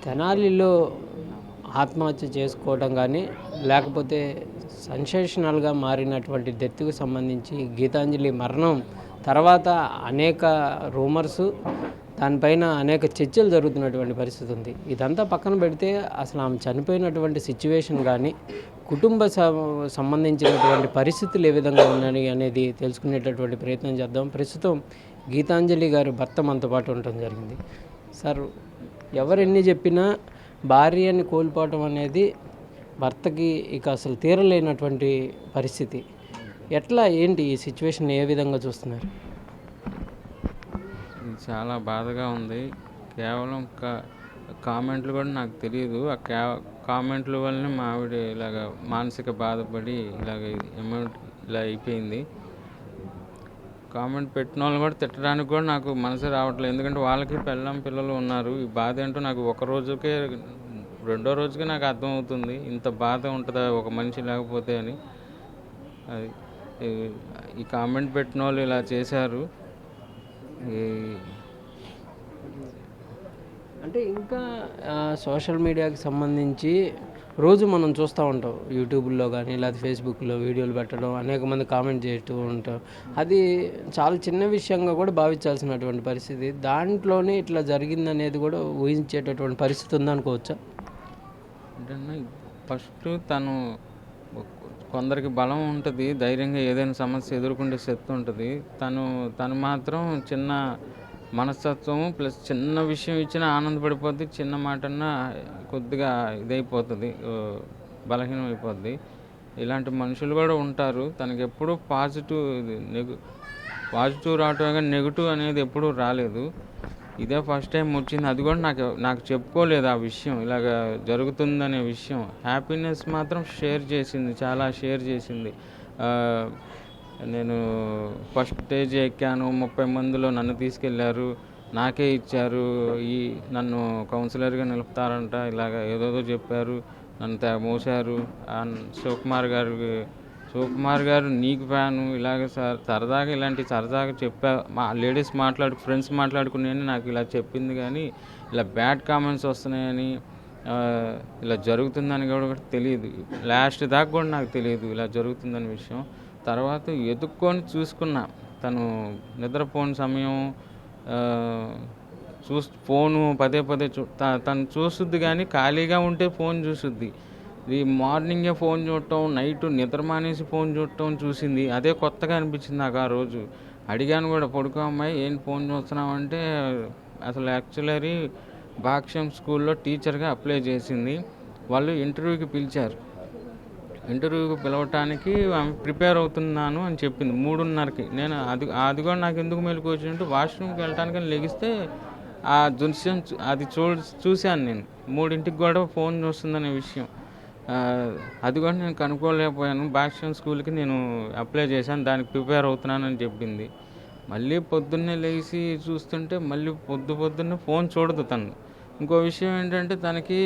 తెనాలిలో ఆత్మహత్య చేసుకోవడం కానీ లేకపోతే సెన్సేషనల్గా మారినటువంటి డెత్కు సంబంధించి గీతాంజలి మరణం తర్వాత అనేక రూమర్సు దానిపైన అనేక చర్చలు జరుగుతున్నటువంటి పరిస్థితి ఉంది. ఇదంతా పక్కన పెడితే అసలు ఆమె చనిపోయినటువంటి సిచ్యువేషన్ కానీ కుటుంబ సంబంధించినటువంటి పరిస్థితులు ఏ విధంగా ఉన్నాయి అనేది తెలుసుకునేటటువంటి ప్రయత్నం చేద్దాం. ప్రస్తుతం గీతాంజలి గారి భర్త మనతో పాటు ఉండటం జరిగింది. సార్, ఎవరెన్ని చెప్పినా భార్యని కోల్పోవటం అనేది భర్తకి ఇక అసలు తీరలేనటువంటి పరిస్థితి. ఎట్లా ఏంటి ఈ సిచ్యువేషన్ ఏ విధంగా చూస్తున్నారు? ఇది చాలా బాధగా ఉంది. కేవలం కామెంట్లు కూడా నాకు తెలియదు. ఆ కామెంట్ల వల్లనే మా ఆవిడ ఇలాగ మానసిక బాధపడి ఇలాగ ఇలా అయిపోయింది. కామెంట్ పెట్టిన వాళ్ళు కూడా తిట్టడానికి కూడా నాకు మనసు రావట్లేదు. ఎందుకంటే వాళ్ళకి పిల్లలు ఉన్నారు. ఈ బాధ ఏంటో నాకు ఒక రోజుకే రెండో రోజుకే నాకు అర్థమవుతుంది. ఇంత బాధ ఉంటుందా ఒక మనిషి లేకపోతే అని. అది ఈ కామెంట్ పెట్టిన వాళ్ళు ఇలా చేశారు. అంటే ఇంకా సోషల్ మీడియాకి సంబంధించి రోజు మనం చూస్తూ ఉంటాం. యూట్యూబ్లో కానీ లేకపోతే ఫేస్బుక్లో వీడియోలు పెట్టడం, అనేక మంది కామెంట్ చేస్తూ ఉంటాం. అది చాలా చిన్న విషయంగా కూడా భావించాల్సినటువంటి పరిస్థితి. దాంట్లోనే ఇట్లా జరిగిందనేది కూడా ఊహించేటటువంటి పరిస్థితి ఉందనుకోవచ్చా? అంటే ఫస్ట్ తను కొందరికి బలం ఉంటుంది, ధైర్యంగా ఏదైనా సమస్య ఎదుర్కొంటే శక్తి ఉంటుంది. తను మాత్రం చిన్న మనస్తత్వము ప్లస్ చిన్న విషయం ఇచ్చినా ఆనందపడిపోద్ది, చిన్న మాటన్నా కొద్దిగా ఇదైపోతుంది, బలహీనం అయిపోద్ది. ఇలాంటి మనుషులు కూడా ఉంటారు. తనకి ఎప్పుడూ పాజిటివ్ రావటమే కానీ నెగిటివ్ అనేది ఎప్పుడూ రాలేదు. ఇదే ఫస్ట్ టైం వచ్చింది. అది కూడా నాకు చెప్పుకోలేదు ఆ విషయం, ఇలాగ జరుగుతుందనే విషయం. హ్యాపీనెస్ మాత్రం చాలా షేర్ చేసింది. నేను ఫస్ట్ స్టేజ్ ఎక్కాను, 30 మందిలో నన్ను తీసుకెళ్ళారు, నాకే ఇచ్చారు, నన్ను కౌన్సిలర్గా నిలుపుతారంట, ఇలాగ ఏదోదో చెప్పారు, నన్ను మోసారు. శివకుమార్ గారు నీకు ఫ్యాను, ఇలాగ సరదాగా సరదాగా మా లేడీస్ ఫ్రెండ్స్ మాట్లాడుకునేని నాకు ఇలా చెప్పింది. కానీ ఇలా బ్యాడ్ కామెంట్స్ వస్తున్నాయని ఇలా జరుగుతుందని కూడా తెలియదు. లాస్ట్ దాకా కూడా నాకు తెలియదు ఇలా జరుగుతుందని విషయం. తర్వాత ఎదుక్కొని చూసుకున్నా. తను నిద్రపోని సమయం ఫోను పదే తను చూస్తుంది. కానీ ఖాళీగా ఉంటే ఫోన్ చూస్తుంది. ఇది మార్నింగే ఫోన్ చూడటం, నైట్ నిద్ర మానేసి ఫోన్ చూడటం చూసింది. అదే కొత్తగా అనిపించింది నాకు. ఆ రోజు అడిగాను కూడా, పడుకో అమ్మాయి ఏం ఫోన్ చూస్తున్నావు అంటే, అసలు యాక్చువల్లీ భాష్యం స్కూల్లో టీచర్గా అప్లై చేసింది. వాళ్ళు ఇంటర్వ్యూకి పిలిచారు. ఇంటర్వ్యూకి పిలవటానికి ఆమె ప్రిపేర్ అవుతున్నాను అని చెప్పింది 3:30కి. నేను అది కూడా నాకు ఎందుకు మెలకు వచ్చినట్టు, వాష్రూమ్కి వెళ్ళటానికి లెగిస్తే ఆ దృశ్యం అది చూశాను నేను. 3ంటికి కూడా ఫోన్ చూస్తుందనే విషయం అది కూడా నేను కనుక్కోలేకపోయాను. భాష్యం స్కూల్కి నేను అప్లై చేశాను, దానికి ప్రిపేర్ అవుతున్నానని చెప్పింది. మళ్ళీ పొద్దున్నే లేచి చూస్తుంటే మళ్ళీ పొద్దున్నే ఫోన్ చూడదు తను. ఇంకో విషయం ఏంటంటే, తనకి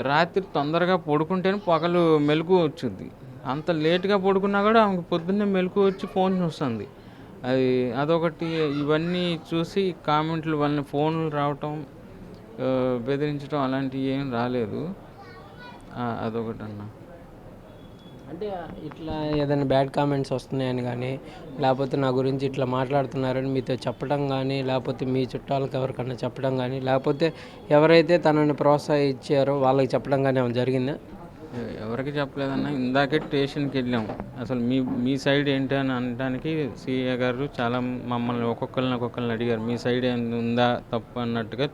రాత్రి తొందరగా పడుకుంటేనే పగలు మెలకు వచ్చుద్ది. అంత లేట్గా పడుకున్నా కూడా ఆమెకు పొద్దున్నే మెలకు వచ్చి ఫోన్ చూస్తుంది. అదొకటి. ఇవన్నీ చూసి కామెంట్లు వల్ల ఫోన్లు రావటం, బెదిరించడం అలాంటివి ఏం రాలేదు. అదొకటి అన్న. అంటే ఇట్లా ఏదైనా బ్యాడ్ కామెంట్స్ వస్తున్నాయని కానీ, లేకపోతే నా గురించి ఇట్లా మాట్లాడుతున్నారని మీతో చెప్పడం కానీ, లేకపోతే మీ చుట్టాలకు ఎవరికన్నా చెప్పడం కానీ, లేకపోతే ఎవరైతే తనని ప్రోత్సహించారో వాళ్ళకి చెప్పడం కానీ ఏమైనా జరిగిందా? ఎవరికి చెప్పలేదన్నా. ఇందాకే స్టేషన్కి వెళ్ళాం. అసలు మీ సైడ్ ఏంటి అని అనడానికి సిఏ గారు చాలా మమ్మల్ని ఒక్కొక్కరిని అడిగారు. మీ సైడ్ ఉందా తప్పు అన్నట్టుగా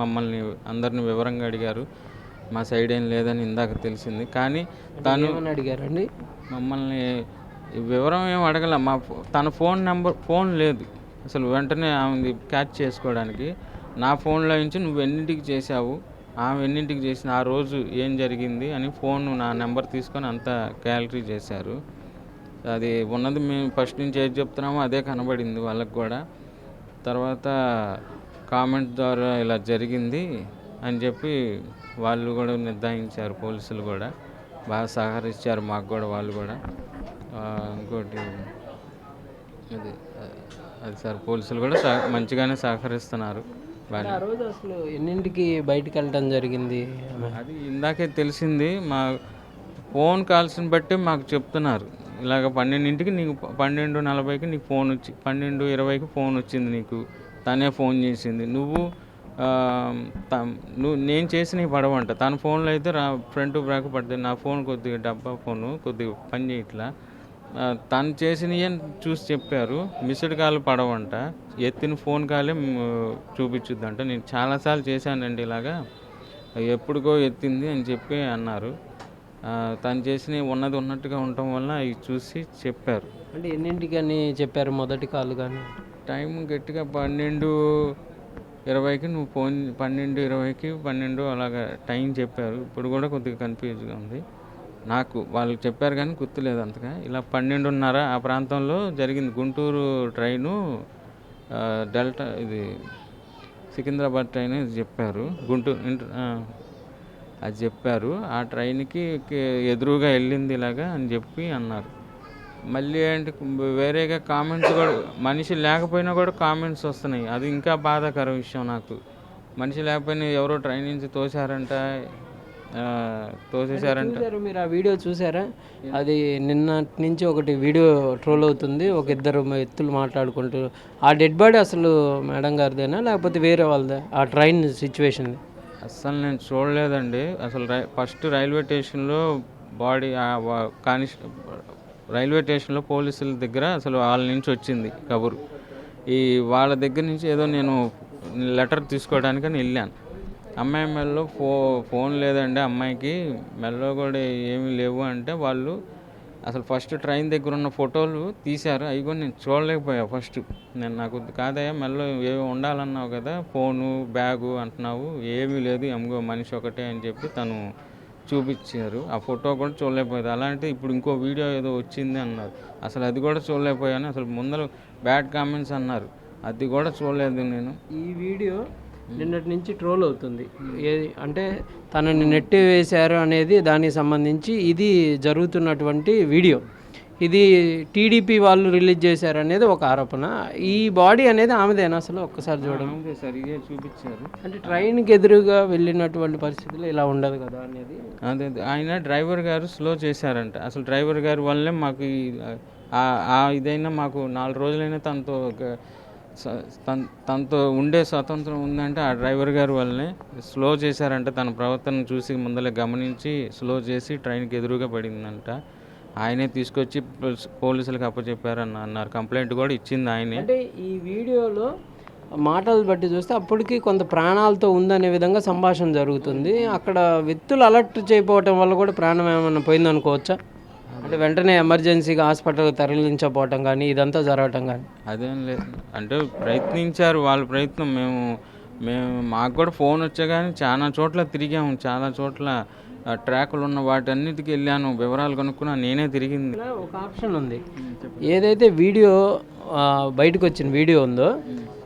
మమ్మల్ని అందరిని వివరంగా అడిగారు. మా సైడ్ ఏం లేదని ఇందాక తెలిసింది. కానీ తను అడిగారండి మమ్మల్ని వివరం ఏం అడగల. తన ఫోన్ లేదు అసలు. వెంటనే ఆమెది క్యాచ్ చేసుకోవడానికి నా ఫోన్లో నుంచి నువ్వు ఎన్నింటికి చేసావు, ఆమె ఎన్నింటికి చేసిన, ఆ రోజు ఏం జరిగింది అని నా నెంబర్ తీసుకొని అంతా క్యాలరీ చేశారు. అది ఉన్నది మేము ఫస్ట్ నుంచి ఏది చెప్తున్నామో అదే కనబడింది వాళ్ళకి కూడా. తర్వాత కామెంట్ ద్వారా ఇలా జరిగింది అని చెప్పి వాళ్ళు కూడా నిర్ధారించారు. పోలీసులు కూడా బాగా సహకరించారు మాకు కూడా, వాళ్ళు కూడా. ఇంకోటి అది సార్, పోలీసులు కూడా మంచిగానే సహకరిస్తున్నారు. మరి ఆ రోజు అసలు ఎన్నింటికి బయటికి వెళ్ళడం జరిగింది ఆమె? అది ఇందాకే తెలిసింది. మా ఫోన్ కాల్స్ని బట్టి మాకు చెప్తున్నారు. ఇలాగ 12కి నీకు 12:40కి నీకు ఫోన్ వచ్చి 12:20కి ఫోన్ వచ్చింది నీకు. తనే ఫోన్ చేసింది. నువ్వు నేను చేసినవి పడవంట. తన ఫోన్లో అయితే ఫ్రంట్ బ్యాక్ పడుతుంది. నా ఫోన్ కొద్దిగా డబ్బా ఫోను కొద్దిగా పని చేయట్లా. తను చేసినవి చూసి చెప్పారు. మిస్డ్ కాల్ పడవంట. ఎత్తిన ఫోన్ కాలే చూపించుద్దంట. నేను చాలాసార్లు చేశానండి ఇలాగా, ఎప్పుడుకో ఎత్తింది అని చెప్పి అన్నారు. తను చేసినవి ఉన్నది ఉన్నట్టుగా ఉండటం వల్ల అవి చూసి చెప్పారు. అంటే ఎన్నింటికి అని చెప్పారు మొదటి కాల్ కానీ? టైం గట్టిగా 12:20కి నువ్వు ఫోన్ 12:20కి 12 అలాగా టైం చెప్పారు. ఇప్పుడు కూడా కొద్దిగా కన్ఫ్యూజ్గా ఉంది నాకు. వాళ్ళు చెప్పారు కానీ గుర్తులేదు అంతగా. ఇలా 12:30 ఆ ప్రాంతంలో జరిగింది. గుంటూరు ట్రైను డెల్టా ఇది సికింద్రాబాద్ ట్రైన్ ఇది చెప్పారు. అది చెప్పారు. ఆ ట్రైన్కి ఎదురుగా వెళ్ళింది ఇలాగా అని చెప్పి అన్నారు. మళ్ళీ ఏంటి వేరేగా కామెంట్స్ కూడా, మనిషి లేకపోయినా కూడా కామెంట్స్ వస్తున్నాయి. అది ఇంకా బాధాకర విషయం నాకు. మనిషి లేకపోయినా ఎవరో ట్రైన్ నుంచి తోసేశారంట. మీరు ఆ వీడియో చూసారా? అది నిన్నటి నుంచి ఒకటి వీడియో ట్రోల్ అవుతుంది. ఒక ఇద్దరు వ్యక్తులు మాట్లాడుకుంటూ, ఆ డెడ్ బాడీ అసలు మేడం గారిదేనా లేకపోతే వేరే వాళ్ళదా ఆ ట్రైన్ సిచ్యువేషన్? అస్సలు నేను చూడలేదండి. అసలు ఫస్ట్ రైల్వే స్టేషన్లో బాడీ రైల్వే స్టేషన్లో పోలీసుల దగ్గర అసలు వాళ్ళ నుంచి వచ్చింది కబురు. వాళ్ళ దగ్గర నుంచి ఏదో నేను లెటర్ తీసుకోవడానికని వెళ్ళాను. అమ్మాయి మెల్లో ఫోన్ లేదండి, అమ్మాయికి మెల్లో కూడా ఏమీ లేవు అంటే వాళ్ళు అసలు ఫస్ట్ ట్రైన్ దగ్గర ఉన్న ఫోటోలు తీశారు. అవి కూడా నేను చూడలేకపోయా ఫస్ట్. నాకు కాదయ్యా మెల్లో ఏమి ఉండాలన్నావు కదా, ఫోను బ్యాగు అంటున్నావు, ఏమీ లేదు, ఎంగో మనిషి ఒకటే అని చెప్పి తను చూపించారు. ఆ ఫోటో కూడా చూడలేకపోయాది. అలాంటి ఇప్పుడు ఇంకో వీడియో ఏదో వచ్చింది అన్నారు. అసలు అది కూడా చూడలేకపోయాను. అసలు ముందర బ్యాడ్ కామెంట్స్ అన్నారు, అది కూడా చూడలేదు నేను. ఈ వీడియో నిన్నటి నుంచి ట్రోల్ అవుతుంది. ఏది అంటే తనని నెట్టి వేశారు అనేది దానికి సంబంధించి ఇది జరుగుతున్నటువంటి వీడియో. ఇది టీడీపీ వాళ్ళు రిలీజ్ చేశారు అనేది ఒక ఆరోపణ. ఈ బాడీ అనేది ఆమెదేనా అసలు? ఒక్కసారి చూడండి. సరిగా చూపించారు. అంటే ట్రైన్కి ఎదురుగా వెళ్ళినటువంటి పరిస్థితులు ఇలా ఉండదు కదా అనేది. అదే ఆయన డ్రైవర్ గారు స్లో చేశారంట. అసలు డ్రైవర్ గారి వల్లే మాకు ఇదైనా మాకు 4 రోజులైనా తనతో ఉండే స్వతంత్రం ఉందంటే ఆ డ్రైవర్ గారి వల్లనే. స్లో చేశారంట. తన ప్రవర్తన చూసి ముందలే గమనించి స్లో చేసి ట్రైన్కి ఎదురుగా పడిందంట. ఆయనే తీసుకొచ్చి పోలీసులకు అప్పచెప్పారని అన్నారు. కంప్లైంట్ కూడా ఇచ్చింది ఆయనే. అంటే ఈ వీడియోలో మాటలు బట్టి చూస్తే అప్పటికి కొంత ప్రాణాలతో ఉందనే విధంగా సంభాషణ జరుగుతుంది. అక్కడ వ్యక్తులు అలర్ట్ చేయకపోవటం వల్ల కూడా ప్రాణం ఏమైనా పోయిందనుకోవచ్చా? అంటే వెంటనే ఎమర్జెన్సీగా హాస్పిటల్కి తరలించకపోవటం కానీ ఇదంతా జరగటం కానీ? అదేం లేదు, అంటే ప్రయత్నించారు వాళ్ళ ప్రయత్నం. మాకు కూడా ఫోన్ వచ్చా కానీ చాలా చోట్ల తిరిగాము. చాలా చోట్ల ట్రాకులు ఉన్న వాటన్నిటికి వెళ్ళాను, వివరాలు కనుక్కున్నా. నేనే తిరిగింది. ఒక ఆప్షన్ ఉంది. ఏదైతే వీడియో బయటకు వచ్చిన వీడియో ఉందో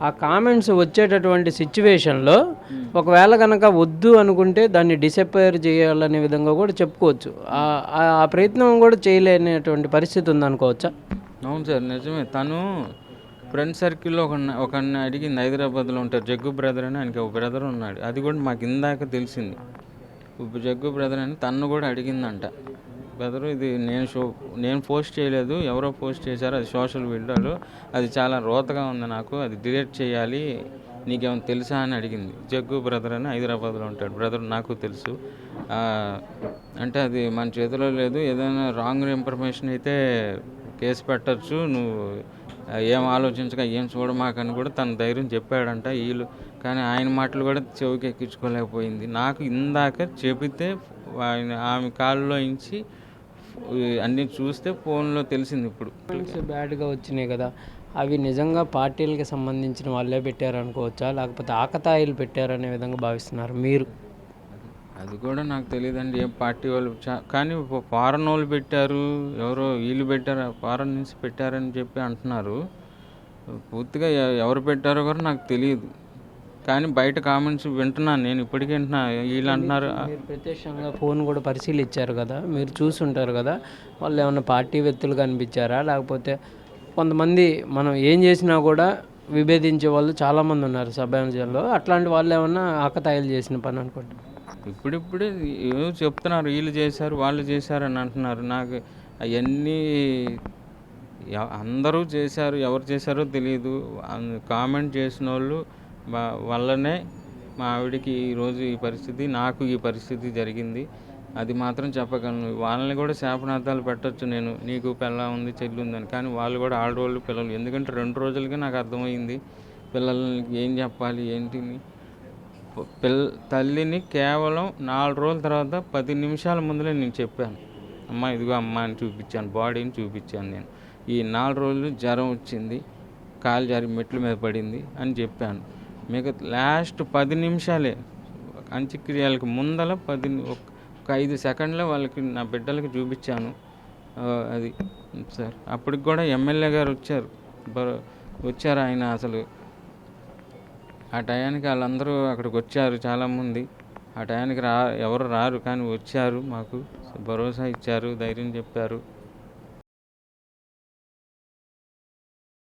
ఆ కామెంట్స్ వచ్చేటటువంటి సిచ్యువేషన్లో ఒకవేళ కనుక వద్దు అనుకుంటే దాన్ని డిసప్పేర్ చేయాలనే విధంగా కూడా చెప్పుకోవచ్చు. ఆ ప్రయత్నం కూడా చేయలేనటువంటి పరిస్థితి ఉందనుకోవచ్చా? అవును సార్, నిజమే. తను ఫ్రెండ్ సర్కిల్లో ఒకరిని అడిగింది. హైదరాబాద్లో ఉంటారు, జగ్గు బ్రదర్ అని. ఆయనకి ఒక బ్రదర్ ఉన్నాడు. అది కూడా మాకు ఇందాక తెలిసింది. జగ్గు బ్రదర్ అని తన్ను కూడా అడిగిందంట. బ్రదరు, ఇది నేను పోస్ట్ చేయలేదు, ఎవరో పోస్ట్ చేశారు, అది సోషల్ మీడియాలో, అది చాలా రోతగా ఉంది, నాకు అది డిలీట్ చేయాలి, నీకేమైనా తెలుసా అని అడిగింది. జగ్గు బ్రదర్ అని హైదరాబాద్లో ఉంటాడు బ్రదర్, నాకు తెలుసు. అంటే అది మన చేతిలో లేదు, ఏదైనా రాంగ్ ఇన్ఫర్మేషన్ అయితే కేసు పెట్టచ్చు, నువ్వు ఏం ఆలోచించక ఏం చూడమాకని కూడా తన ధైర్యం చెప్పాడంట. కానీ ఆయన మాటలు కూడా చెవికి ఎక్కించుకోలేకపోయింది. నాకు ఇందాక చెబితే ఆమె కాల్లో ఇంచి అన్నీ చూస్తే ఫోన్లో తెలిసింది. ఇప్పుడు బ్యాడ్గా వచ్చినాయి కదా, అవి నిజంగా పార్టీలకి సంబంధించిన వాళ్ళే పెట్టారనుకోవచ్చా లేకపోతే ఆకతాయిలు పెట్టారనే విధంగా భావిస్తున్నారు మీరు? అది కూడా నాకు తెలియదండి, ఏ పార్టీ వాళ్ళు. కానీ ఫారెన్ వాళ్ళు పెట్టారు, ఎవరో వీళ్ళు పెట్టారు, ఫారెన్ నుంచి పెట్టారని చెప్పి అంటున్నారు. పూర్తిగా ఎవరు పెట్టారో కూడా నాకు తెలియదు. కానీ బయట కామెంట్స్ వింటున్నాను, నేను ఇప్పటికీ వింటున్నా. వీళ్ళు అంటున్నారు. మీరు ప్రత్యక్షంగా ఫోన్ కూడా పరిశీలించారు కదా, మీరు చూసుంటారు కదా, వాళ్ళు ఏమన్నా పార్టీ వ్యక్తులు కనిపించారా లేకపోతే కొంతమంది మనం ఏం చేసినా కూడా విభేదించే వాళ్ళు చాలామంది ఉన్నారు సభ్యాంశాల్లో. అట్లాంటి వాళ్ళు ఏమన్నా ఆకతాయిలు చేసిన పని అనుకుంటా. ఇప్పుడిప్పుడే ఏవో చెప్తున్నారు, వీళ్ళు చేశారు వాళ్ళు చేశారు అని అంటున్నారు. నాకు అవన్నీ అందరూ చేశారు, ఎవరు చేశారో తెలియదు. కామెంట్ చేసిన వాళ్ళు వల్లనే మా ఆవిడకి ఈరోజు ఈ పరిస్థితి, నాకు ఈ పరిస్థితి జరిగింది. అది మాత్రం చెప్పగలను. వాళ్ళని కూడా శాపనార్థాలు పెట్టొచ్చు నేను, నీకు పిల్ల ఉంది చెల్లి ఉందని. కానీ వాళ్ళు కూడా ఆడవాళ్ళు పిల్లలు. ఎందుకంటే 2 రోజులకే నాకు అర్థమైంది పిల్లలకి ఏం చెప్పాలి ఏంటిని. తల్లిని కేవలం 4 రోజుల తర్వాత 10 నిమిషాల ముందులే నేను చెప్పాను. అమ్మ ఇదిగో అమ్మ అని చూపించాను, బాడీని చూపించాను నేను. ఈ 4 రోజులు జ్వరం వచ్చింది, కాలు జారి మెట్ల మీద పడింది అని చెప్పాను. మిగతా లాస్ట్ 10 నిమిషాలే అంత్యక్రియలకు ముందల ఒక 5 సెకండ్లో వాళ్ళకి, నా బిడ్డలకి చూపించాను. అది సార్. అప్పటికి కూడా ఎమ్మెల్యే గారు వచ్చారు. ఆయన అసలు ఆ టయానికి వాళ్ళందరూ అక్కడికి వచ్చారు చాలామంది. ఆ టయానికి ఎవరు రారు కానీ వచ్చారు, మాకు భరోసా ఇచ్చారు, ధైర్యం చెప్పారు.